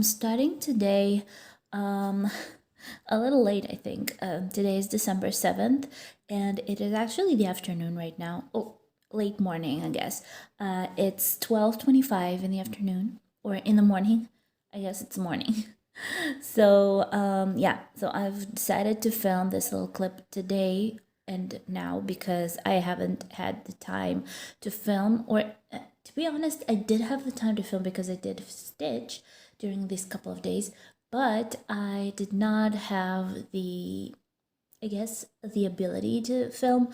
starting today um, a little late, I think. Today is December 7th, and it is actually the afternoon right now. Oh, late morning, I guess. It's 12:25 in the afternoon, or in the morning. I guess it's morning. So I've decided to film this little clip today and now because I haven't had the time to film, or to be honest, I did have the time to film because I did stitch during these couple of days, but I did not have I guess, the ability to film.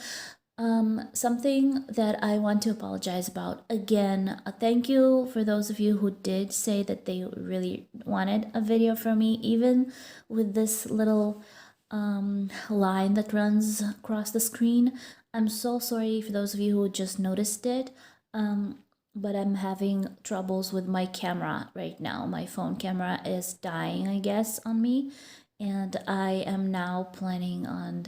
Something that I want to apologize about again. Thank you for those of you who did say that they really wanted a video from me, even with this little line that runs across the screen. I'm so sorry for those of you who just noticed it. But I'm having troubles with my camera right now. My phone camera is dying, I guess, on me, and I am now planning on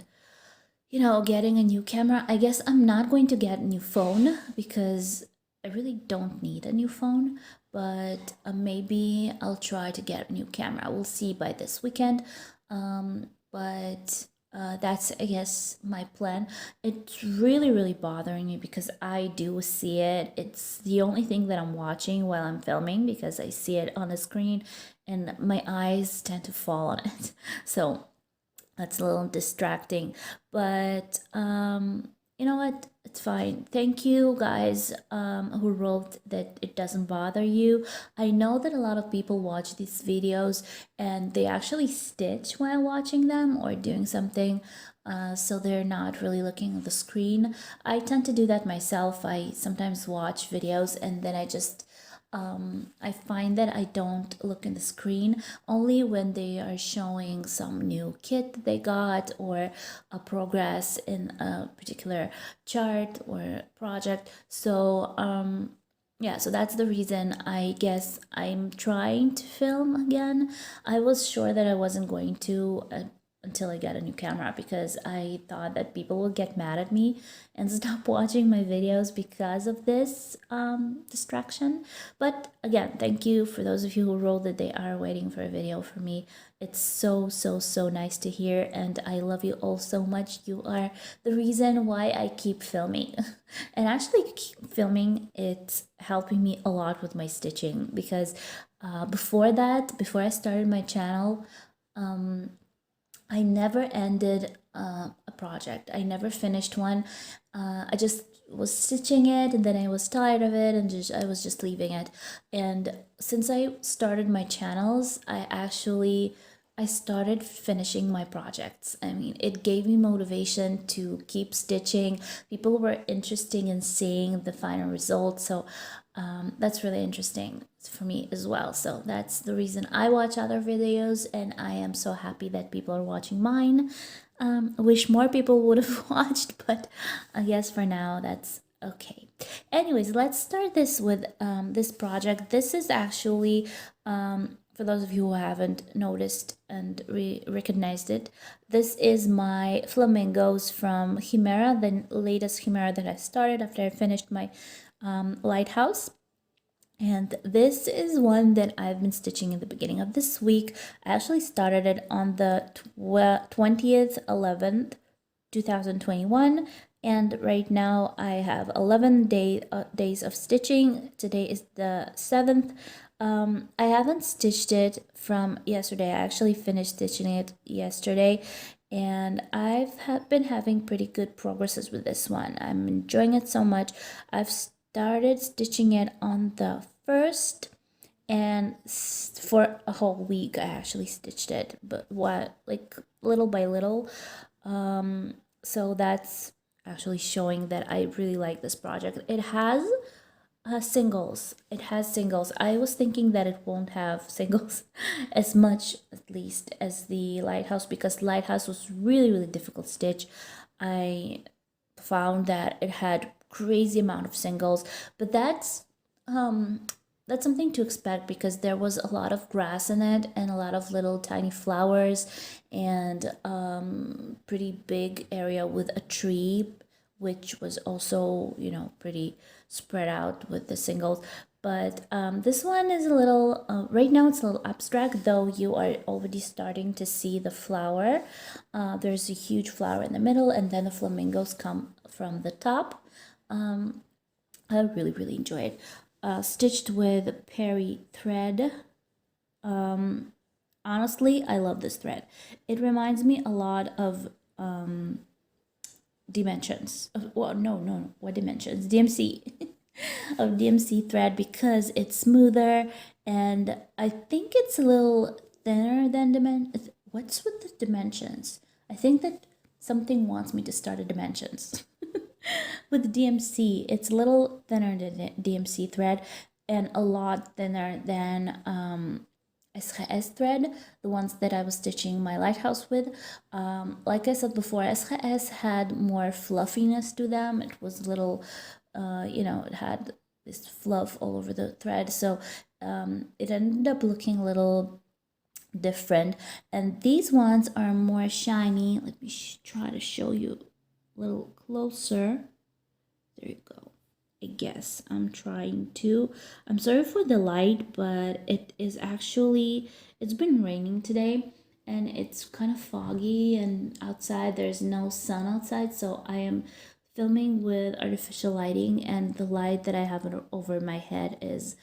getting a new camera. I guess I'm not going to get a new phone because I really don't need a new phone, but maybe I'll try to get a new camera. We'll see by this weekend. But that's, I guess, my plan. It's really, really bothering me because I do see it. It's the only thing that I'm watching while I'm filming because I see it on the screen and my eyes tend to fall on it. So that's a little distracting, but you know what, it's fine. Thank you guys who wrote that it doesn't bother you. I know that a lot of people watch these videos and they actually stitch while watching them or doing something, so they're not really looking at the screen. I tend to do that myself. I sometimes watch videos and then I find that I don't look in the screen only when they are showing some new kit that they got or a progress in a particular chart or project. So that's the reason. I guess I'm trying to film again. I was sure that I wasn't going to until I get a new camera because I thought that people would get mad at me and stop watching my videos because of this distraction. But again, thank you for those of you who wrote that they are waiting for a video from me. It's so, so, so nice to hear, and I love you all so much. You are the reason why I keep filming. And actually, keep filming, it's helping me a lot with my stitching because before I started my channel, I never ended a project. I never finished one. I just was stitching it and then I was tired of it and I was just leaving it. And since I started my channels, I started finishing my projects. I mean, it gave me motivation to keep stitching. People were interested in seeing the final result. So that's really interesting for me as well. So that's the reason I watch other videos, and I am so happy that people are watching mine. I wish more people would have watched, but I guess for now that's okay. Anyways, let's start this with this project. This is actually for those of you who haven't noticed and recognized it, this is my flamingos from Chimera, the latest Chimera that I started after I finished my lighthouse. And this is one that I've been stitching in the beginning of this week. I actually started it on the 20th 11th 2021, and right now I have 11 days of stitching. Today is the 7th. I haven't stitched it from yesterday. I actually finished stitching it yesterday, and I've been having pretty good progresses with this one. I'm enjoying it so much. I've started stitching it on the 1st, and for a whole week I actually stitched it, but like little by little. So that's actually showing that I really like this project. It has singles. It has singles. I was thinking that it won't have singles as much, at least, as the lighthouse, because lighthouse was really, really difficult stitch. I found that it had crazy amount of singles, but that's something to expect because there was a lot of grass in it and a lot of little tiny flowers and pretty big area with a tree, which was also, pretty spread out with the singles. But this one is a little, right now it's a little abstract, though you are already starting to see the flower. There's a huge flower in the middle, and then the flamingos come from the top. I really, really enjoy it. Stitched with Perry thread. Honestly, I love this thread. It reminds me a lot of Dimensions. Well, no, what Dimensions? DMC. Of DMC thread, because it's smoother, and I think it's a little thinner than what's with the Dimensions? I think that something wants me to start a Dimensions. With DMC, it's a little thinner than DMC thread, and a lot thinner than SHS thread, the ones that I was stitching my lighthouse with. Like I said before, SHS had more fluffiness to them. It was a little, it had this fluff all over the thread, so it ended up looking a little different. And these ones are more shiny. Let me try to show you a little closer. There you go. I guess I'm trying to. I'm sorry for the light, but it is actually, it's been raining today, and it's kind of foggy, and outside there's no sun outside, so I am filming with artificial lighting, and the light that I have over my head is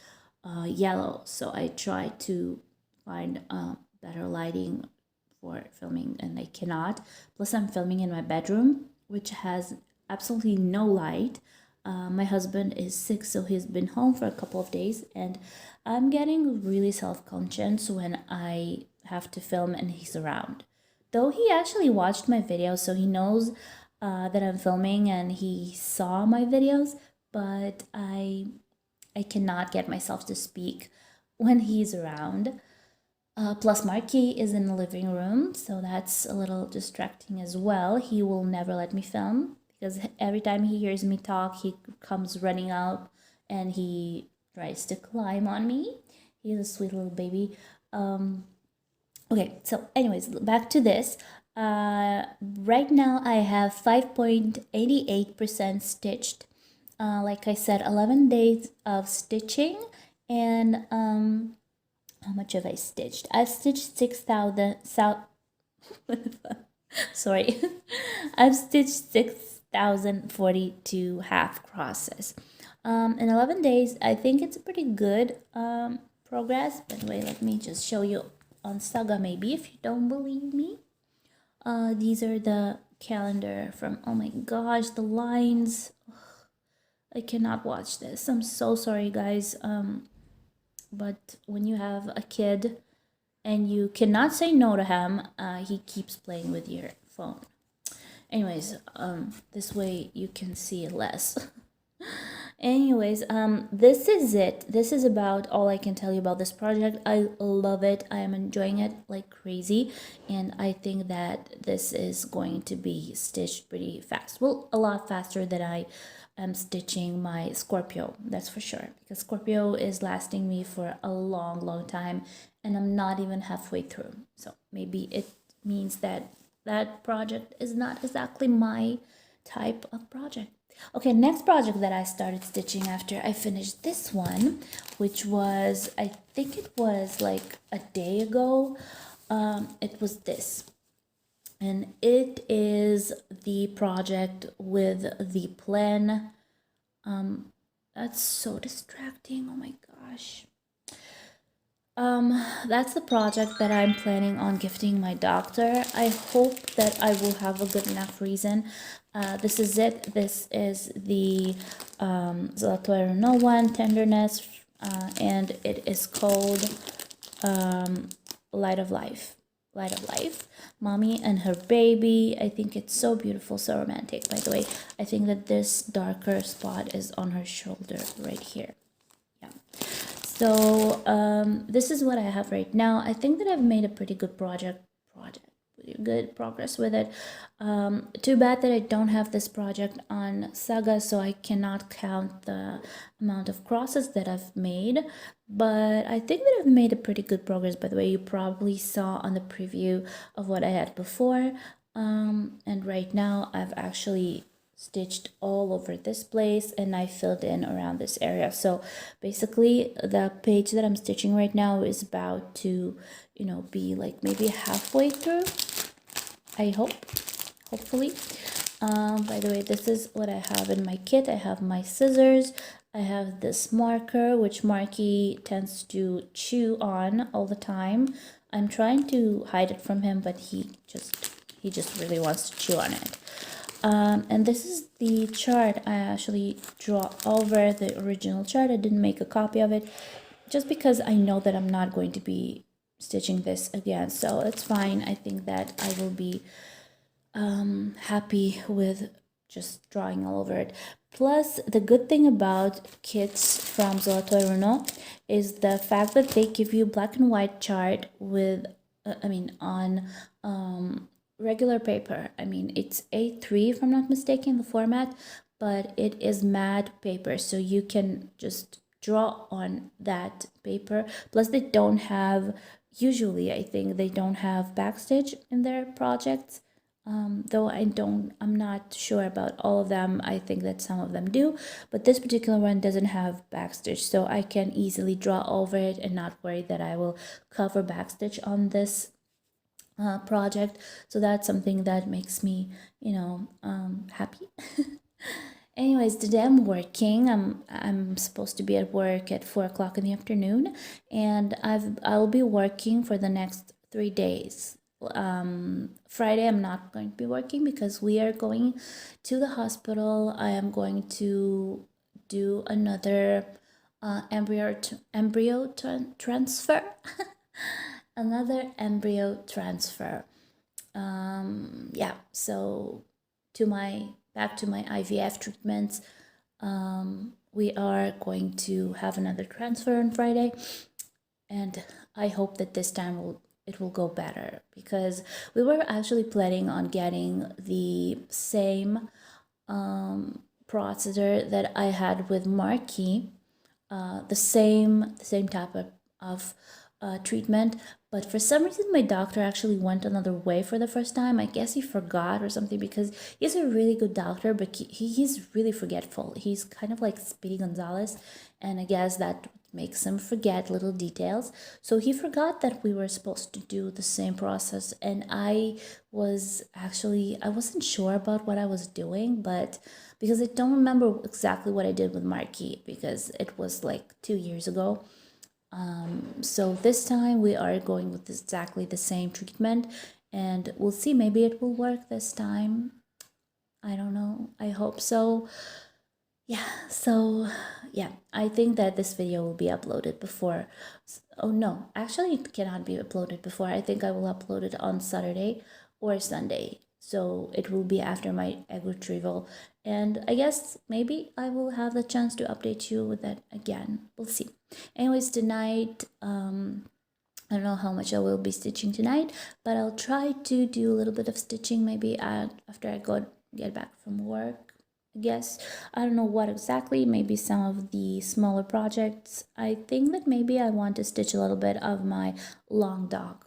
yellow, so I try to find better lighting for filming, and I cannot. Plus, I'm filming in my bedroom, which has absolutely no light. My husband is sick, so he's been home for a couple of days, and I'm getting really self-conscious when I have to film and he's around. Though he actually watched my videos, so he knows that I'm filming, and he saw my videos, but I cannot get myself to speak when he's around. Plus, Marky is in the living room, so that's a little distracting as well. He will never let me film, because every time he hears me talk, he comes running out and he tries to climb on me. He's a sweet little baby. Okay, so anyways, back to this. Right now I have 5.88% stitched. Like I said, 11 days of stitching, and how much have I stitched? I've stitched 6,000. Sorry, I've stitched 6,042 half crosses. In 11 days, I think it's a pretty good progress. By the way, let me just show you on Saga, maybe, if you don't believe me. These are the calendar from, oh my gosh, the lines. Ugh, I cannot watch this. I'm so sorry, guys. But when you have a kid and you cannot say no to him, he keeps playing with your phone. Anyways, this way you can see less. Anyways, this is it. This is about all I can tell you about this project. I love it. I am enjoying it like crazy, and I think that this is going to be stitched pretty fast. Well, a lot faster than I am stitching my Scorpio, that's for sure, because Scorpio is lasting me for a long, long time, and I'm not even halfway through. So maybe it means that that project is not exactly my type of project. Okay, next project that I started stitching after I finished this one, which was, I think it was like a day ago, it was this. And it is the project with the plan. That's so distracting, oh my gosh. That's the project that I'm planning on gifting my doctor. I hope that I will have a good enough reason. This is it. This is the Zlatое No One Tenderness, and it is called Light of Life. Light of Life. Mommy and her baby. I think it's so beautiful, so romantic. By the way, I think that this darker spot is on her shoulder right here. Yeah. So this is what I have right now. I think that I've made a pretty good good progress with it. Too bad that I don't have this project on Saga, so I cannot count the amount of crosses that I've made, but I think that I've made a pretty good progress. By the way, you probably saw on the preview of what I had before, and right now I've actually stitched all over this place, and I filled in around this area. So basically the page that I'm stitching right now is about to, you know, be like maybe halfway through, I hope, hopefully. By the way, this is what I have in my kit. I have my scissors, I have this marker, which Marky tends to chew on all the time. I'm trying to hide it from him, but he just really wants to chew on it. And this is the chart. I actually draw over the original chart. I didn't make a copy of it just because I know that I'm not going to be stitching this again, so it's fine. I think that I will be happy with just drawing all over it. Plus, the good thing about kits from Zolotoy Runo is the fact that they give you black and white chart with on regular paper. I mean, it's A3 if I'm not mistaken, the format, but it is matte paper, so you can just draw on that paper. Plus, they don't have, usually I think they don't have backstitch in their projects. Though I'm not sure about all of them. I think that some of them do, but this particular one doesn't have backstitch, so I can easily draw over it and not worry that I will cover backstitch on this project. So that's something that makes me, you know, happy. Anyways, today I'm working. I'm supposed to be at work at 4 o'clock in the afternoon, and I'll be working for the next 3 days. Friday I'm not going to be working because we are going to the hospital. I am going to do another embryo transfer. Another embryo transfer. Yeah, so back to my IVF treatments. We are going to have another transfer on Friday, and I hope that this time it will go better, because we were actually planning on getting the same procedure that I had with Marky, the same type of treatment, but for some reason my doctor actually went another way for the first time. I guess he forgot or something, because he's a really good doctor, but he's really forgetful. He's kind of like Speedy Gonzalez, and I guess that makes him forget little details. So he forgot that we were supposed to do the same process, and I wasn't sure about what I was doing, but because I don't remember exactly what I did with Marky, because it was like 2 years ago. So this time we are going with exactly the same treatment, and we'll see, maybe it will work this time. I don't know, I hope so. Yeah, I think that this video will be uploaded before, oh no, actually it cannot be uploaded before. I think I will upload it on Saturday or Sunday, so it will be after my egg retrieval, and I guess maybe I will have the chance to update you with that again. We'll see. Anyways, tonight, I don't know how much I will be stitching tonight, but I'll try to do a little bit of stitching maybe after I get back from work. I guess I don't know what exactly, maybe some of the smaller projects. I think that maybe I want to stitch a little bit of my long dog.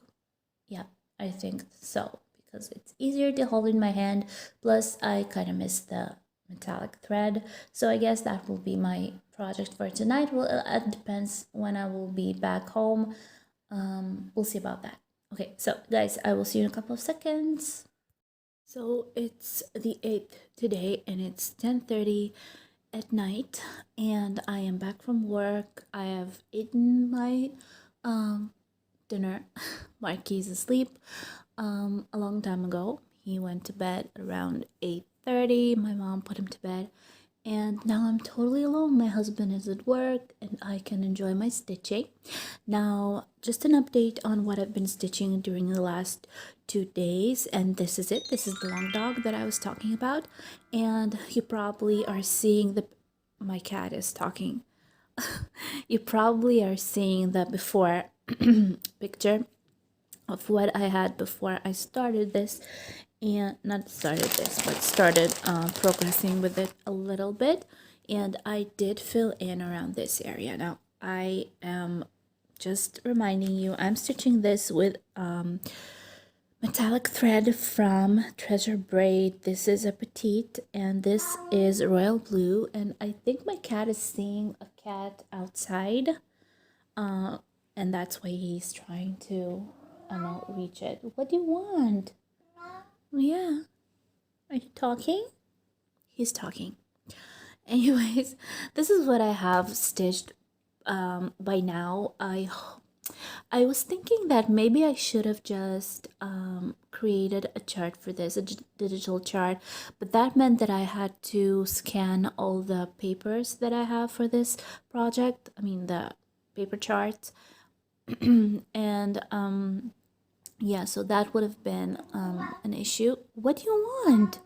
Yeah, I think so, because it's easier to hold in my hand, plus I kind of miss the metallic thread. So I guess that will be my project for tonight. Well, it depends when I will be back home. We'll see about that. Okay, so guys, I will see you in a couple of seconds. So it's the 8th today, and it's 10:30 at night, and I am back from work. I have eaten my dinner. Marky's asleep a long time ago. He went to bed around 8:30. My mom put him to bed, and now I'm totally alone. My husband is at work, and I can enjoy my stitching. Now, just an update on what I've been stitching during the last 2 days, and this is it. This is the long dog that I was talking about, and you probably are seeing my cat is talking. You probably are seeing the before picture of what I had before I started this, and not started this, but started progressing with it a little bit, and I did fill in around this area. Now I am just reminding you, I'm stitching this with metallic thread from Treasure Braid. This is a petite and this is royal blue, and I think my cat is seeing a cat outside, and that's why he's trying to, I don't know, reach it. What do you want? Yeah. Are you talking? He's talking. Anyways, this is what I have stitched by now. I was thinking that maybe I should have just created a chart for this, a digital chart, but that meant that I had to scan all the papers that I have for this project. I mean, the paper charts. And yeah, so that would have been an issue. What do you want?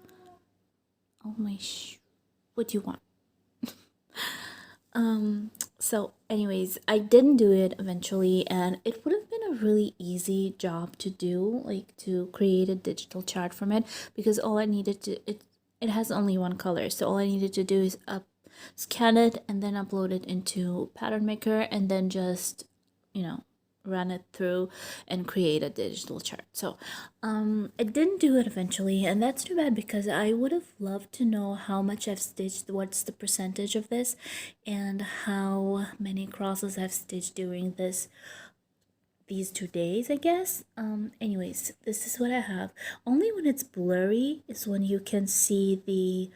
Oh my what do you want? So anyways, I didn't do it eventually, and it would have been a really easy job to do, like to create a digital chart from it, because all I needed to it has only one color, so all I needed to do is scan it and then upload it into Pattern Maker, and then just, you know, run it through and create a digital chart. So I didn't do it eventually, and that's too bad, because I would have loved to know how much I've stitched, what's the percentage of this, and how many crosses I've stitched during these 2 days, I guess. Anyways, this is what I have. Only when it's blurry is when you can see the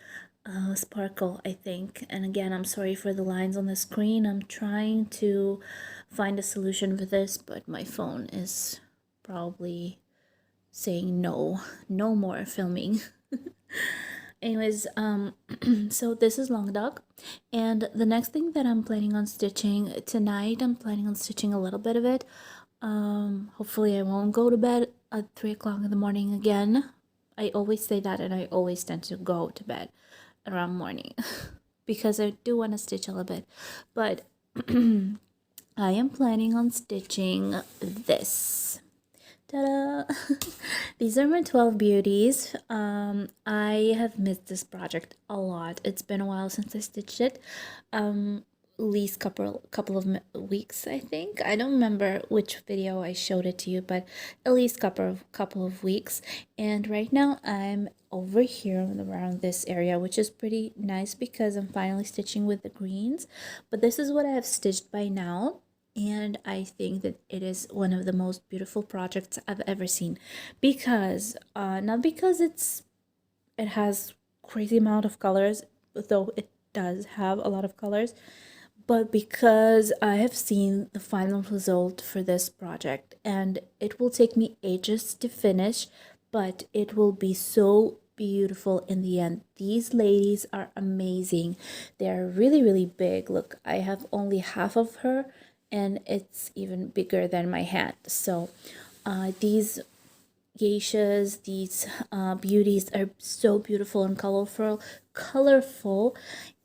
sparkle, I think. And again, I'm sorry for the lines on the screen. I'm trying to find a solution for this, but my phone is probably saying no more filming. Anyways, so this is Long Dog, and the next thing that I'm planning on stitching tonight, I'm planning on stitching a little bit of it. Hopefully I won't go to bed at 3 o'clock in the morning again. I always say that, and I always tend to go to bed around morning because I do want to stitch a little bit, but I am planning on stitching this. Ta-da! These are my 12 beauties. I have missed this project a lot. It's been a while since I stitched it. At least couple of weeks, I think. I don't remember which video I showed it to you, but at least couple of weeks. And right now I'm over here around this area, which is pretty nice because I'm finally stitching with the greens. But this is what I have stitched by now, and I think that it is one of the most beautiful projects I've ever seen, because not because it has crazy amount of colors, though it does have a lot of colors, but because I have seen the final result for this project, and it will take me ages to finish, but it will be so beautiful in the end. These ladies are amazing. They're really, really big. Look, I have only half of her, and it's even bigger than my hand. So these geishas, these beauties are so beautiful and colorful,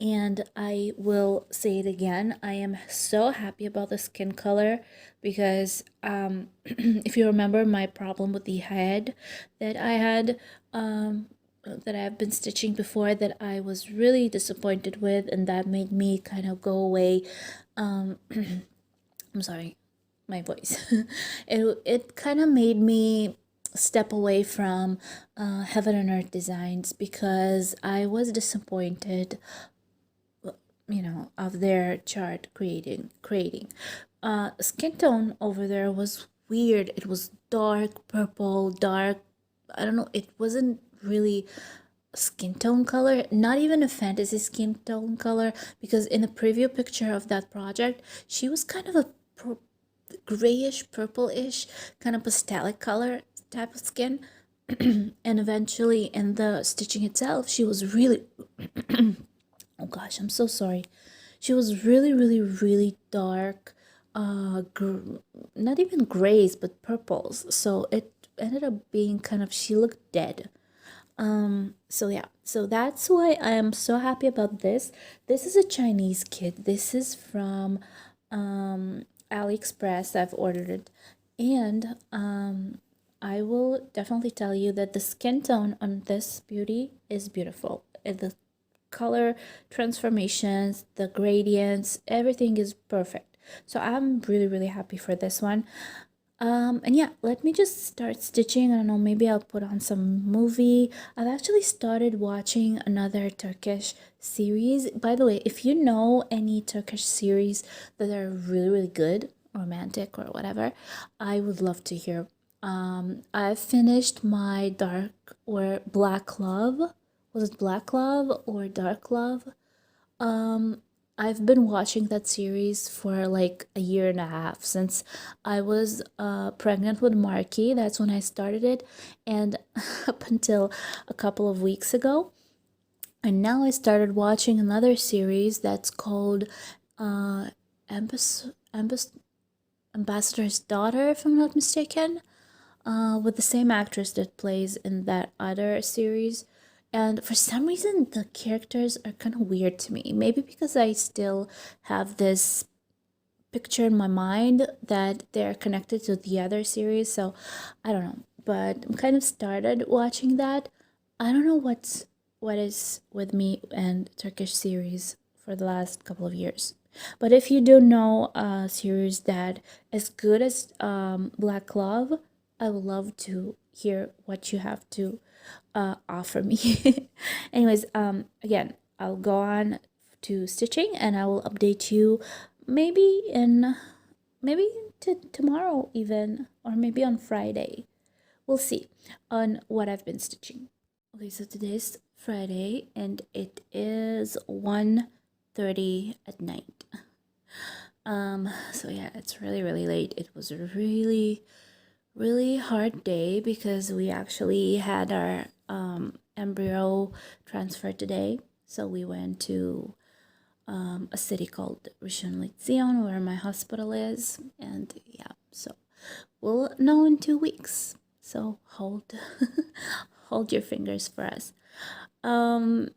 and I will say it again, I am so happy about the skin color, because if you remember my problem with the head that I had, that I've been stitching before, that I was really disappointed with, and that made me kind of go away. I'm sorry, my voice. It kind of made me step away from Heaven and Earth Designs, because I was disappointed, you know, of their chart creating. Skin tone over there was weird. It was dark purple, dark, I don't know, it wasn't really skin tone color, not even a fantasy skin tone color, because in the preview picture of that project, she was kind of a grayish purple-ish kind of pastelic color type of skin. And eventually in the stitching itself, she was really oh gosh, I'm so sorry, she was really, really, really dark, not even grays but purples, so it ended up being kind of, she looked dead. So yeah, so that's why I am so happy about this. This is a Chinese kit. This is from AliExpress. I've ordered it, and I will definitely tell you that the skin tone on this beauty is beautiful. The color transformations, the gradients, everything is perfect. So I'm really, really happy for this one. And yeah, let me just start stitching. I don't know, maybe I'll put on some movie. I've actually started watching another Turkish series. By the way, if you know any Turkish series that are really, really good, romantic or whatever, I would love to hear. I've finished my Dark or Black Love. Was it Black Love or Dark Love? Um, I've been watching that series for like a year and a half since I was pregnant with Marky. That's when I started it, and up until a couple of weeks ago. And now I started watching another series that's called uh, Ambass- Ambass- Ambassador's Daughter, if I'm not mistaken, with the same actress that plays in that other series. And for some reason, the characters are kind of weird to me. Maybe because I still have this picture in my mind that they're connected to the other series. So I don't know. But I'm kind of started watching that. I don't know what is with me and Turkish series for the last couple of years. But if you do know a series that is good as Black Love, I would love to hear what you have to offer me. Anyways, again, I'll go on to stitching and I will update you maybe in maybe tomorrow even, or maybe on Friday. We'll see on what I've been stitching. Okay, so today's Friday and it is 1:30 at night. So yeah, it's really, really late. It was a really, really hard day because we actually had our embryo transfer today. So we went to a city called Rishon LeZion where my hospital is, and yeah, so we'll know in 2 weeks. So hold hold your fingers for us. Um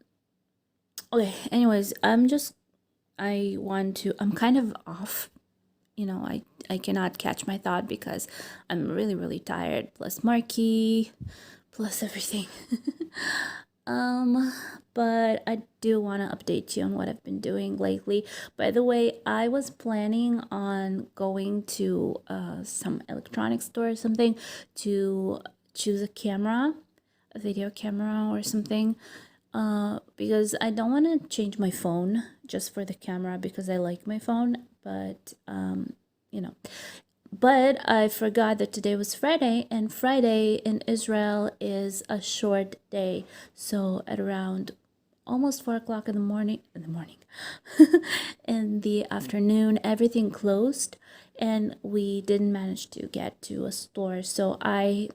okay, anyways, I'm kind of off. I cannot catch my thought because I'm really, really tired, plus Marky, plus everything. Um, but I do want to update you on what I've been doing lately. By the way, I was planning on going to some electronics store or something to choose a camera, a video camera or something. Because I don't want to change my phone just for the camera because I like my phone, but you know, but I forgot that today was Friday, and Friday in Israel is a short day. So at around almost 4 o'clock in the afternoon, everything closed, and we didn't manage to get to a store. So I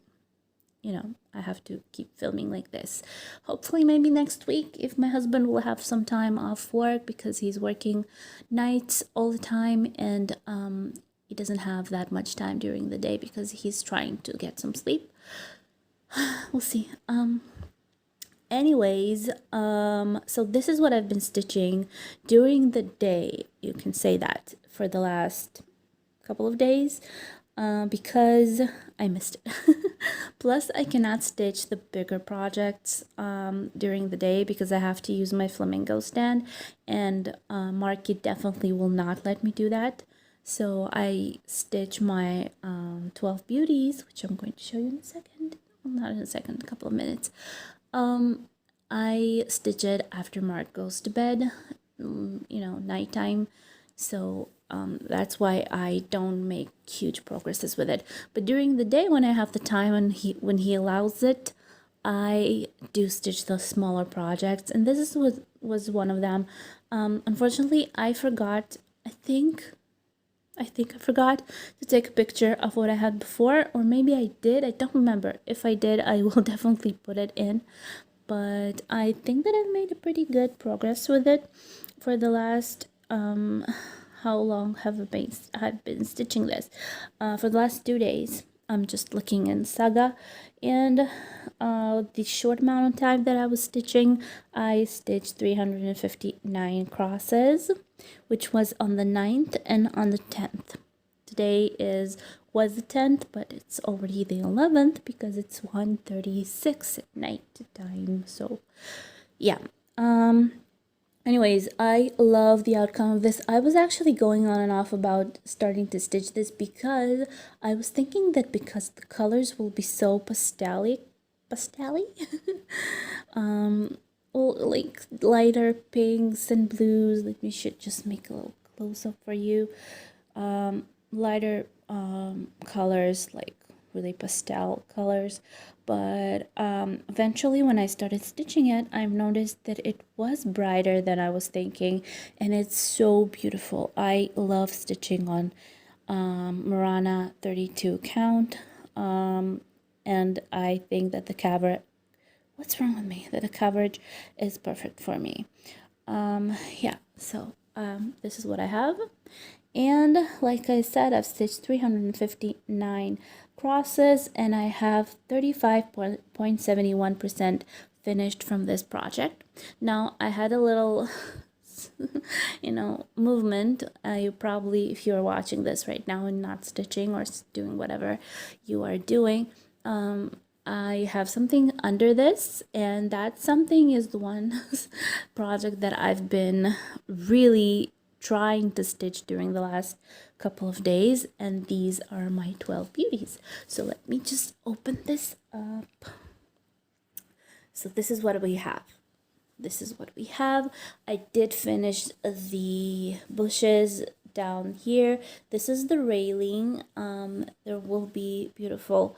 have to keep filming like this. Hopefully, maybe next week, if my husband will have some time off work because he's working nights all the time, and he doesn't have that much time during the day because he's trying to get some sleep. We'll see. Anyways, so this is what I've been stitching during the day. You can say that for the last couple of days because I missed it. Plus, I cannot stitch the bigger projects during the day because I have to use my Flamingo stand, and Marky definitely will not let me do that. So I stitch my 12 beauties, which I'm going to show you in a second. Well, not in a second, a couple of minutes. I stitch it after Mark goes to bed, nighttime. So that's why I don't make huge progresses with it. But during the day, when I have the time and when he allows it, I do stitch the smaller projects, and this was one of them. Unfortunately, I forgot. I think I forgot to take a picture of what I had before, or maybe I did. I don't remember. If I did, I will definitely put it in. But I think that I've made a pretty good progress with it for the last how long I've been stitching this? For the last 2 days. I'm just looking in Saga, and the short amount of time that I was stitching, I stitched 359 crosses, which was on the 9th and on the 10th. Today was the 10th, but it's already the 11th because it's 1:36 at night time. So yeah, Anyways, I love the outcome of this. I was actually going on and off about starting to stitch this because I was thinking that because the colors will be so pastel-y, like lighter pinks and blues. Like we should just make a little close up for you. Lighter colors, like really pastel colors. But eventually when I started stitching it, I've noticed that it was brighter than I was thinking, and it's so beautiful. I love stitching on Murana 32 count, and I think that the cover, what's wrong with me, that the coverage is perfect for me. Yeah, so this is what I have. And like I said, I've stitched 359 crosses, and I have 35.71% finished from this project. Now I had a little movement. You probably, if you're watching this right now and not stitching or doing whatever you are doing, I have something under this, and that something is the one project that I've been really trying to stitch during the last couple of days, and these are my 12 beauties. So let me just open this up. So this is what we have. This is what we have. I did finish the bushes down here. This is the railing. There will be beautiful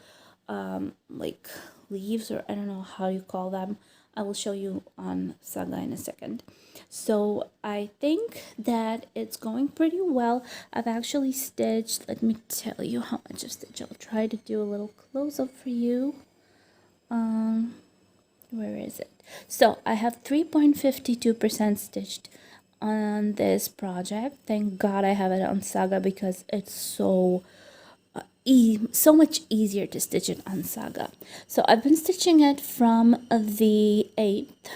like leaves, or I don't know how you call them. I will show you on Saga in a second. So I think that it's going pretty well. I've actually stitched, let me tell you how much I've stitched. I'll try to do a little close up for you. Where is it? So I have 3.52% stitched on this project. Thank God I have it on Saga because it's so so much easier to stitch it on Saga. So I've been stitching it from the 8th,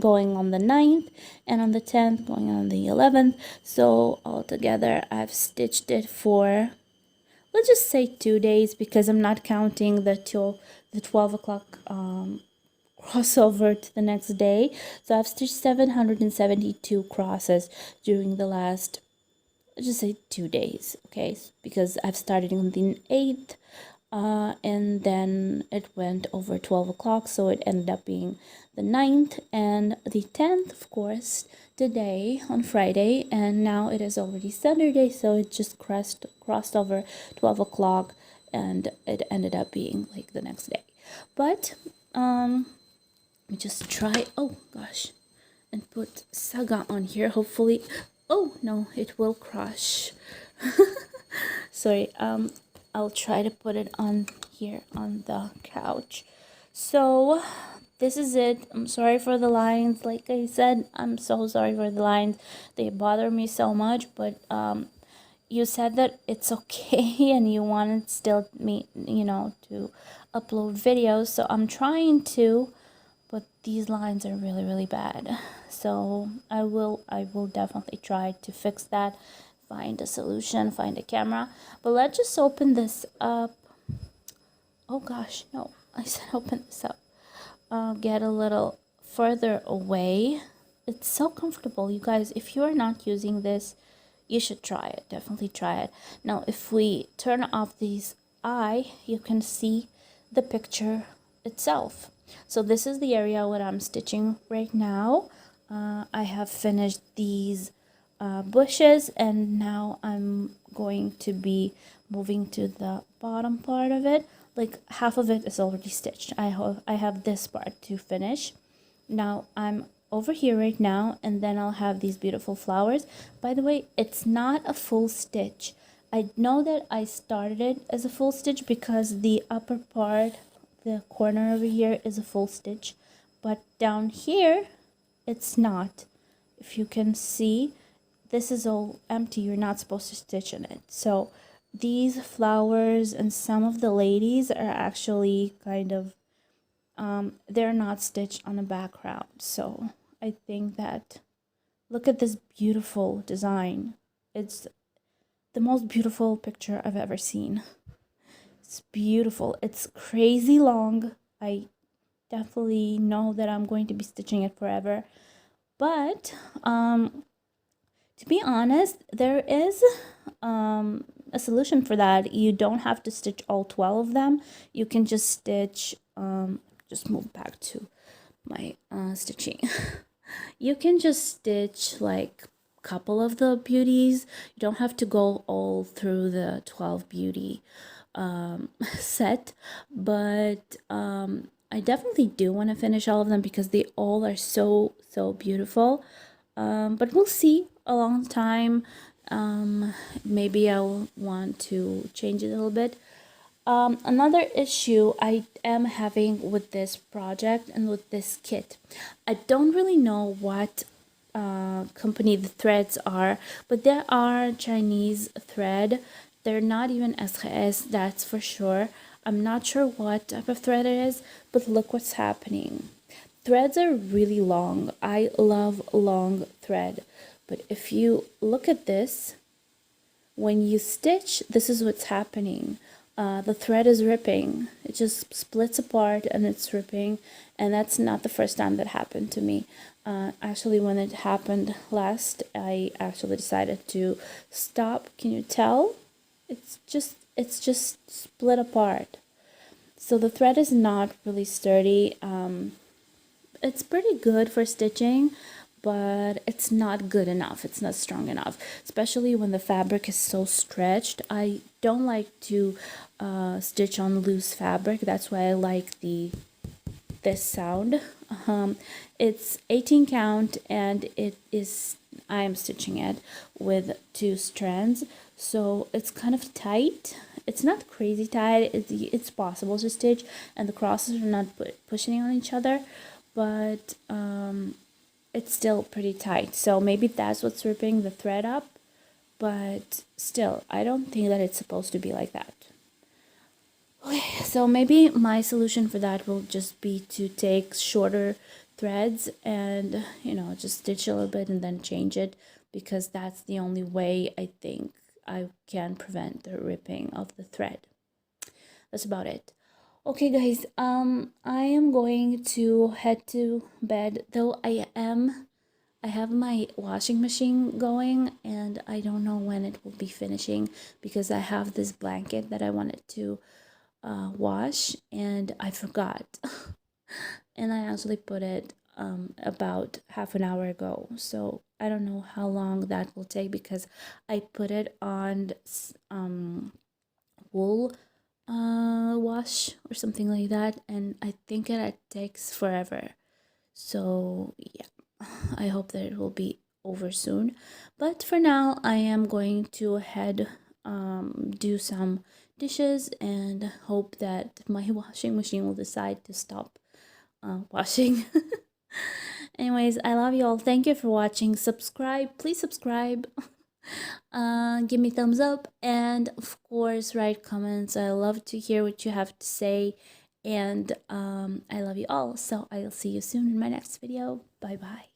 going on the 9th, and on the 10th going on the 11th. So altogether I've stitched it for, let's just say 2 days, because I'm not counting the 12 o'clock crossover to the next day. So I've stitched 772 crosses during the last, let's just say 2 days, okay? Because I've started on the 8th, and then it went over 12 o'clock, so it ended up being the 9th and the 10th, of course, today on Friday, and now it is already Saturday, so it just crossed over 12 o'clock, and it ended up being like the next day. But let me just try, oh gosh, and put Saga on here. Hopefully, oh no, it will crush. Sorry, I'll try to put it on here on the couch. So this is it. I'm sorry for the lines. Like I said, I'm so sorry for the lines. They bother me so much, but you said that it's okay and you wanted still me, to upload videos. So I'm trying to, but these lines are really, really bad. So I will definitely try to fix that, find a solution, find a camera. But let's just open this up. Oh gosh, no, I said open this up. Get a little further away. It's so comfortable, you guys. If you are not using this, you should try it. Definitely try it. Now, if we turn off these eye, you can see the picture itself. So this is the area where I'm stitching right now. I have finished these bushes, and now I'm going to be moving to the bottom part of it. Like half of it is already stitched. I have this part to finish. Now I'm over here right now, and then I'll have these beautiful flowers. By the way, it's not a full stitch. I know that I started it as a full stitch because the upper part, the corner over here, is a full stitch, but down here it's not. If you can see, this is all empty. You're not supposed to stitch in it. So these flowers and some of the ladies are actually kind of they're not stitched on the background. So I think that, look at this beautiful design. It's the most beautiful picture I've ever seen. It's beautiful. It's crazy long. I definitely know that I'm going to be stitching it forever, But to be honest, there is a solution for that. You don't have to stitch all 12 of them. You can just stitch, just move back to my stitching. You can just stitch like a couple of the beauties. You don't have to go all through the 12 beauty set, but I definitely do want to finish all of them because they all are so beautiful. But we'll see along time. Maybe I'll want to change it a little bit. Another issue I am having with this project and with this kit, I don't really know what company the threads are, but there are Chinese thread. They're not even SKS, that's for sure. I'm not sure what type of thread it is, but look what's happening. Threads are really long. I love long thread, but if you look at this, when you stitch, this is what's happening. The thread is ripping. It just splits apart and it's ripping, and that's not the first time that happened to me. Actually, when it happened last, I actually decided to stop. Can you tell? It's just split apart. So the thread is not really sturdy. It's pretty good for stitching, but it's not good enough. It's not strong enough, especially when the fabric is so stretched. I don't like to stitch on loose fabric. That's why I like this sound. It's 18 count, and I am stitching it with 2 strands, so it's kind of tight. It's not crazy tight. It's possible to stitch, and the crosses are not pushing on each other, but it's still pretty tight. So maybe that's what's ripping the thread up, but still, I don't think that it's supposed to be like that. Okay, so maybe my solution for that will just be to take shorter threads and, just stitch a little bit and then change it, because that's the only way I think I can prevent the ripping of the thread. That's about it. Okay, guys, I am going to head to bed, though I have my washing machine going, and I don't know when it will be finishing because I have this blanket that I wanted to wash, and I forgot. And I actually put it about half an hour ago, so I don't know how long that will take because I put it on wool wash or something like that, and I think it takes forever. So yeah, I hope that it will be over soon, but for now I am going to head do some dishes and hope that my washing machine will decide to stop washing. Anyways, I love you all. Thank you for watching. Subscribe, please subscribe. Give me thumbs up, and of course write comments. I love to hear what you have to say, and I love you all. So I'll see you soon in my next video. Bye bye.